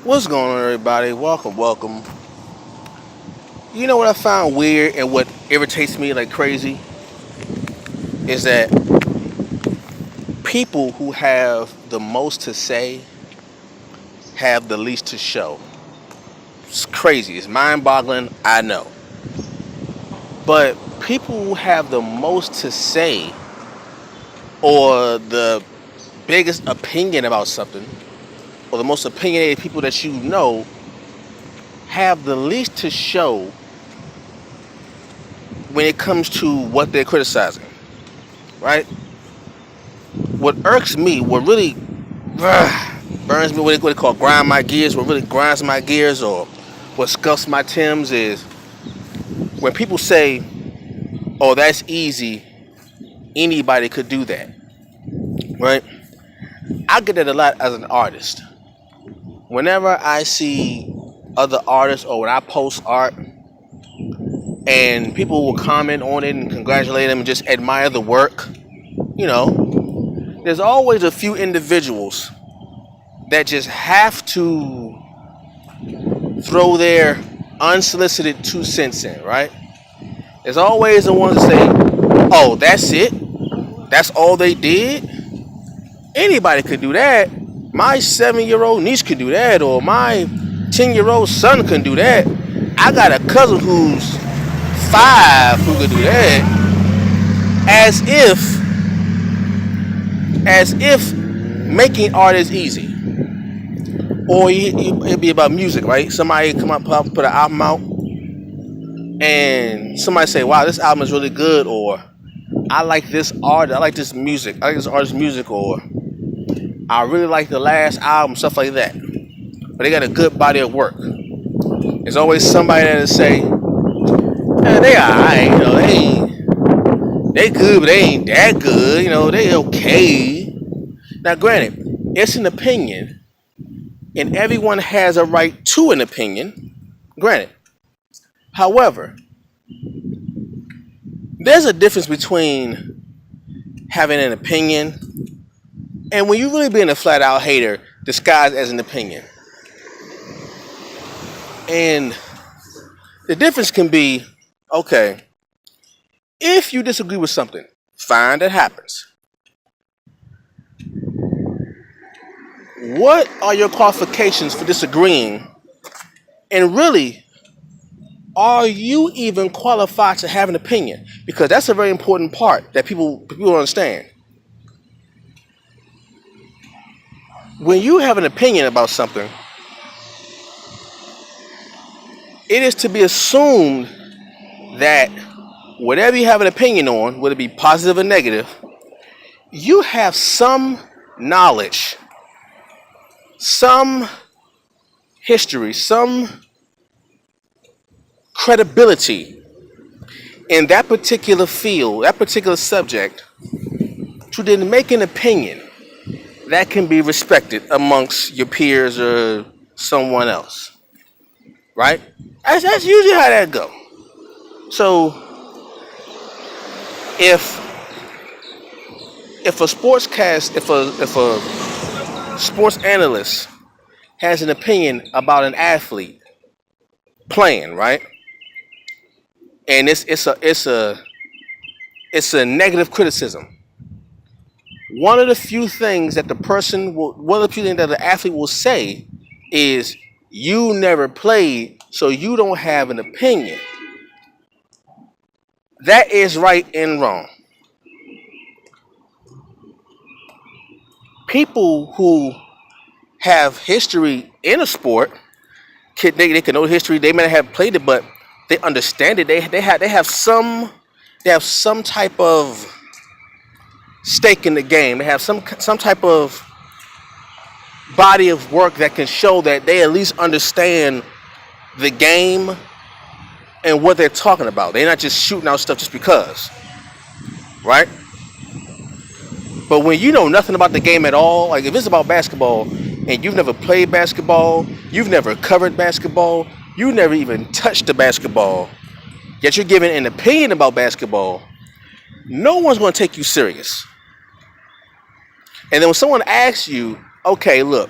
What's going on, everybody? Welcome. You know what I found weird and what irritates me like crazy is that people who have the most to say have the least to show. It's crazy. It's mind boggling. I know. But people who have the most to say or the biggest opinion about something or the most opinionated people that you know have the least to show when it comes to what they're criticizing, right? What irks me, what really burns me, what they call grind my gears, what really grinds my gears or what scuffs my Timbs is when people say, oh, that's easy, anybody could do that, right? I get that a lot as an artist. Whenever I see other artists or when I post art and people will comment on it and congratulate them and just admire the work, you know, there's always a few individuals that just have to throw their unsolicited 2 cents in, right? There's always the ones that say, oh, that's it? That's all they did? Anybody could do that. My 7-year-old niece could do that, or my 10-year-old son can do that. I got a cousin who's 5 who could do that. As if making art is easy. Or it'd be about music, right? Somebody come up, put an album out, and somebody say, wow, this album is really good, or I like this art, I like this music, I like this artist's music, or I really like the last album, stuff like that. But they got a good body of work. There's always somebody that'll say, they alright, they good, but they ain't that good, they okay. Now granted, it's an opinion, and everyone has a right to an opinion, granted. However, there's a difference between having an opinion and when you really being a flat out hater disguised as an opinion. And the difference can be, okay, if you disagree with something, fine, that happens. What are your qualifications for disagreeing? And really, are you even qualified to have an opinion? Because that's a very important part that people don't understand. When you have an opinion about something, it is to be assumed that whatever you have an opinion on, whether it be positive or negative, you have some knowledge, some history, some credibility in that particular field, that particular subject, to then make an opinion that can be respected amongst your peers or someone else, right? That's usually how that go. So if if a sports analyst has an opinion about an athlete playing, right, and it's a negative criticism, one of the few things that the athlete will say is, you never played, so you don't have an opinion. That is right and wrong. People who have history in a sport, they can know history. They may not have played it, but they understand it. They have some type of stake in the game. They have some type of body of work that can show that they at least understand the game and what they're talking about. They're not just shooting out stuff just because, right? But when you know nothing about the game at all, like if it's about basketball and you've never played basketball, you've never covered basketball, you never even touched the basketball, yet you're giving an opinion about basketball, no one's going to take you serious. And then when someone asks you, okay, look,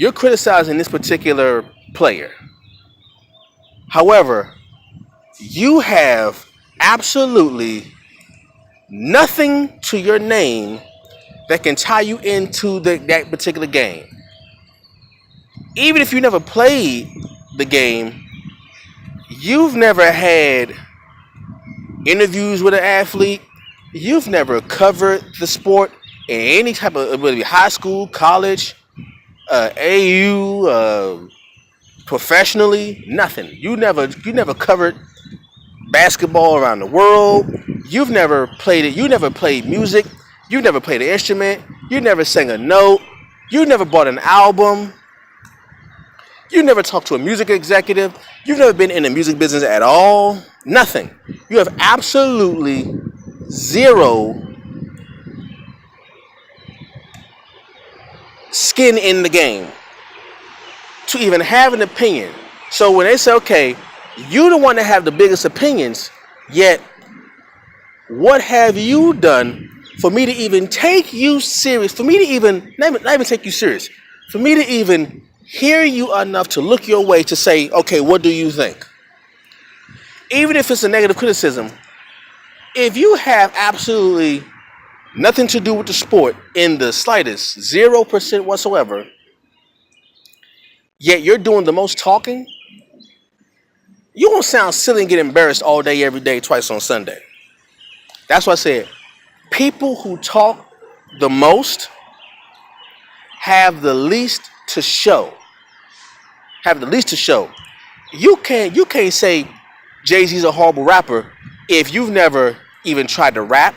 You're criticizing this particular player. However, you have absolutely nothing to your name that can tie you into that particular game. Even if you never played the game, you've never had interviews with an athlete, you've never covered the sport in any type of, whether it be high school, college, AU, professionally, nothing. You never covered basketball around the world. You've never played it. You never played music. You never played an instrument. You never sang a note. You never bought an album. You never talked to a music executive. You've never been in the music business at all. Nothing. You have absolutely zero skin in the game to even have an opinion. So when they say, okay, you the one that have the biggest opinions, yet what have you done for me to even take you serious? For me to even, not even take you serious, for me to even hear you enough to look your way to say, okay, what do you think? Even if it's a negative criticism, if you have absolutely nothing to do with the sport in the slightest, 0% whatsoever, yet you're doing the most talking, you won't sound silly and get embarrassed all day, every day, twice on Sunday. That's why I said, people who talk the most have the least to show. Have the least to show. You can't say Jay-Z's a horrible rapper if you've never even tried to rap,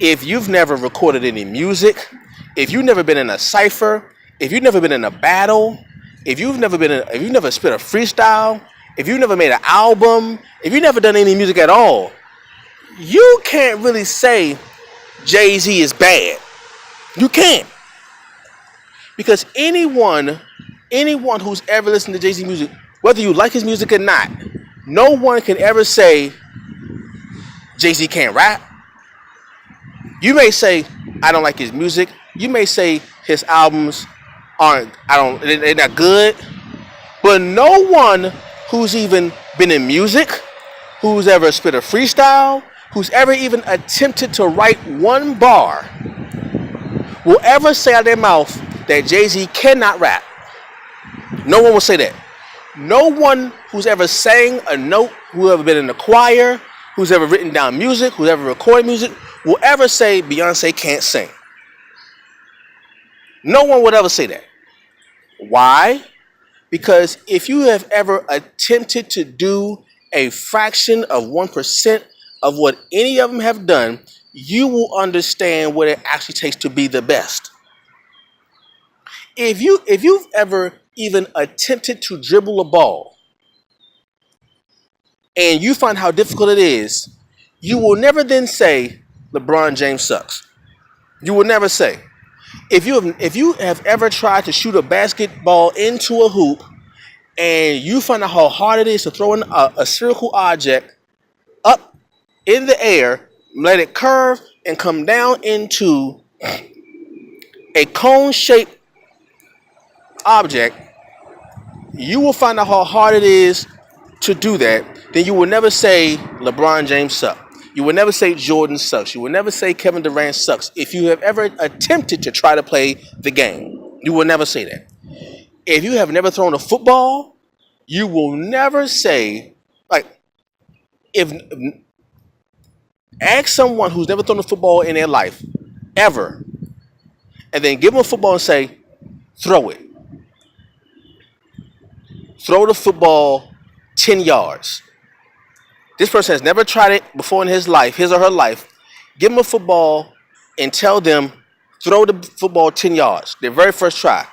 if you've never recorded any music, if you've never been in a cypher, if you've never been in a battle, if you've never spit a freestyle, if you've never made an album, if you've never done any music at all, you can't really say Jay-Z is bad. You can't. Because anyone who's ever listened to Jay-Z music, whether you like his music or not, no one can ever say Jay-Z can't rap. You may say, I don't like his music. You may say his albums they're not good. But no one who's even been in music, who's ever spit a freestyle, who's ever even attempted to write one bar, will ever say out of their mouth that Jay-Z cannot rap. No one will say that. No one who's ever sang a note, who's ever been in the choir, who's ever written down music, who's ever recorded music, will ever say Beyonce can't sing. No one would ever say that. Why? Because if you have ever attempted to do a fraction of 1% of what any of them have done, you will understand what it actually takes to be the best. If you've ever even attempted to dribble a ball and you find how difficult it is, you will never then say LeBron James sucks. You will never say. If you have ever tried to shoot a basketball into a hoop and you find out how hard it is to throw in a spherical object up in the air, let it curve and come down into a cone-shaped object, you will find out how hard it is to do that. Then you will never say LeBron James sucks. You will never say Jordan sucks. You will never say Kevin Durant sucks. If you have ever attempted to try to play the game, you will never say that. If you have never thrown a football, you will never say, like, if ask someone who's never thrown a football in their life, ever, and then give them a football and say, throw it. Throw the football 10 yards. This person has never tried it before in his or her life. Give them a football and tell them, throw the football 10 yards, their very first try.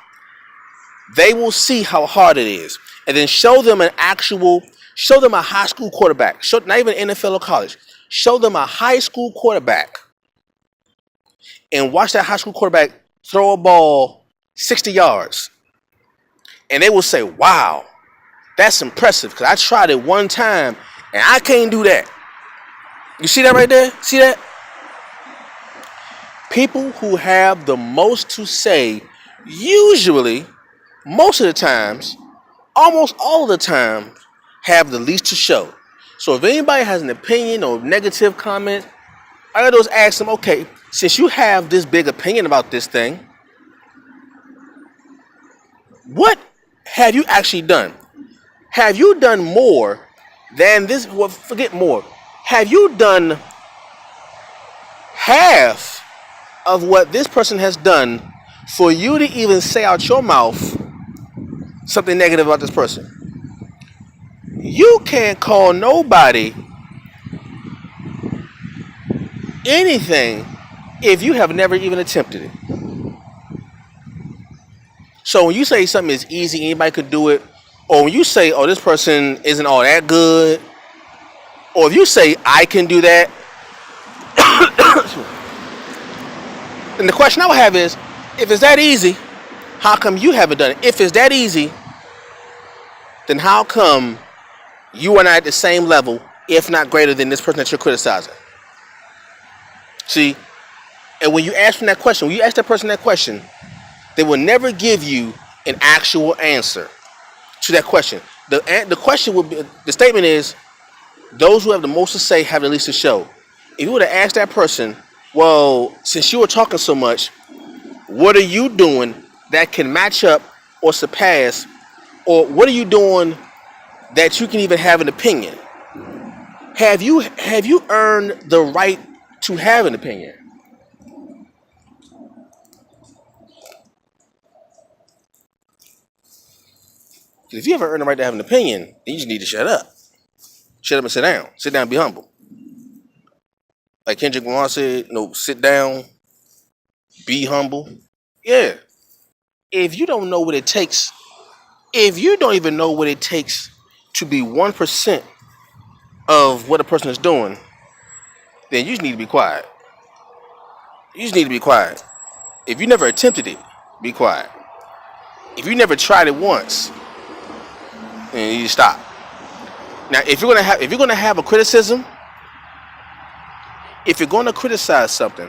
They will see how hard it is. And then show them a high school quarterback. Not even NFL or college. Show them a high school quarterback. And watch that high school quarterback throw a ball 60 yards. And they will say, wow, that's impressive. Because I tried it one time and I can't do that. You see that right there? See that? People who have the most to say usually most of the times, almost all of the time, have the least to show. So if anybody has an opinion or negative comment, I gotta do is ask them, okay, since you have this big opinion about this thing, what have you actually done? Have you done more than this? Well, forget more. Have you done half of what this person has done for you to even say out your mouth something negative about this person? You can't call nobody anything if you have never even attempted it. So when you say something is easy, anybody could do it, or when you say, oh, this person isn't all that good, or if you say, I can do that, then the question I would have is, if it's that easy, how come you haven't done it? If it's that easy, then how come you are not at the same level, if not greater than this person that you're criticizing? See, and when you ask them that question, when you ask that person that question, they will never give you an actual answer to that question. The question would be, the statement is, those who have the most to say have the least to show. If you were to ask that person, well, since you were talking so much, what are you doing that can match up or surpass, or what are you doing that you can even have an opinion? Have you earned the right to have an opinion? If you ever earned the right to have an opinion, then you just need to shut up. Shut up and sit down. Sit down and be humble. Like Kendrick Lamar said, no, sit down, be humble. Yeah. If you don't know what it takes, if you don't even know what it takes to be 1% of what a person is doing, then you just need to be quiet. You just need to be quiet. If you never attempted it, be quiet. If you never tried it once, then you stop. Now, if you're gonna have a criticism, if you're gonna criticize something,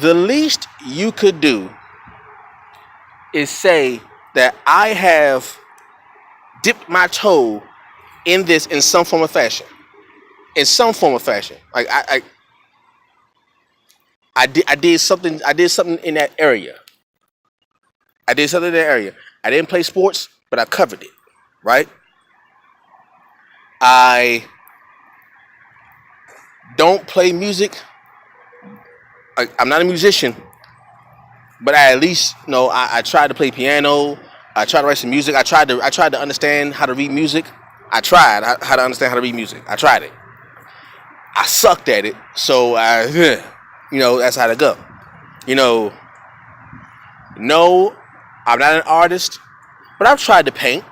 the least you could do is say that I have dipped my toe in this in some form of fashion. In some form of fashion, like I did something in that area. I did something in that area. I didn't play sports, but I covered it, right? I don't play music. I'm not a musician, but I at least I tried to play piano. I tried to write some music. I tried to understand how to read music. I tried how to understand how to read music. I tried it. I sucked at it, so that's how to go. No, I'm not an artist, but I've tried to paint.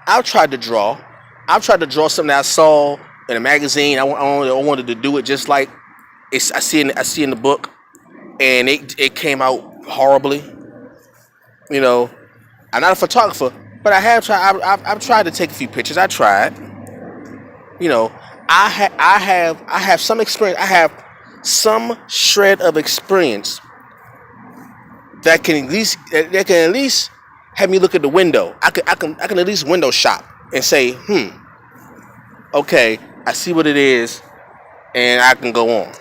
I've tried to draw. I've tried to draw something that I saw in a magazine. I wanted to do it just like I see in the book, and it came out horribly. I'm not a photographer, but I have tried. I've tried to take a few pictures. I tried. I have some experience. I have some shred of experience that can at least have me look at the window. I can at least window shop and say, okay, I see what it is, and I can go on.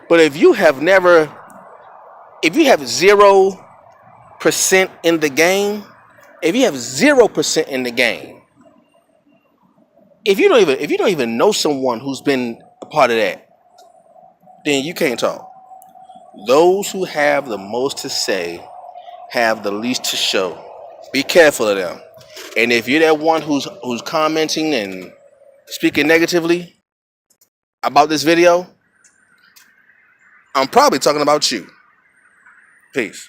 But if you have 0% in the game, if you have 0% in the game, if you don't even know someone who's been a part of that, then you can't talk. Those who have the most to say have the least to show. Be careful of them. And if you're that one who's commenting and speaking negatively about this video, I'm probably talking about you. Peace.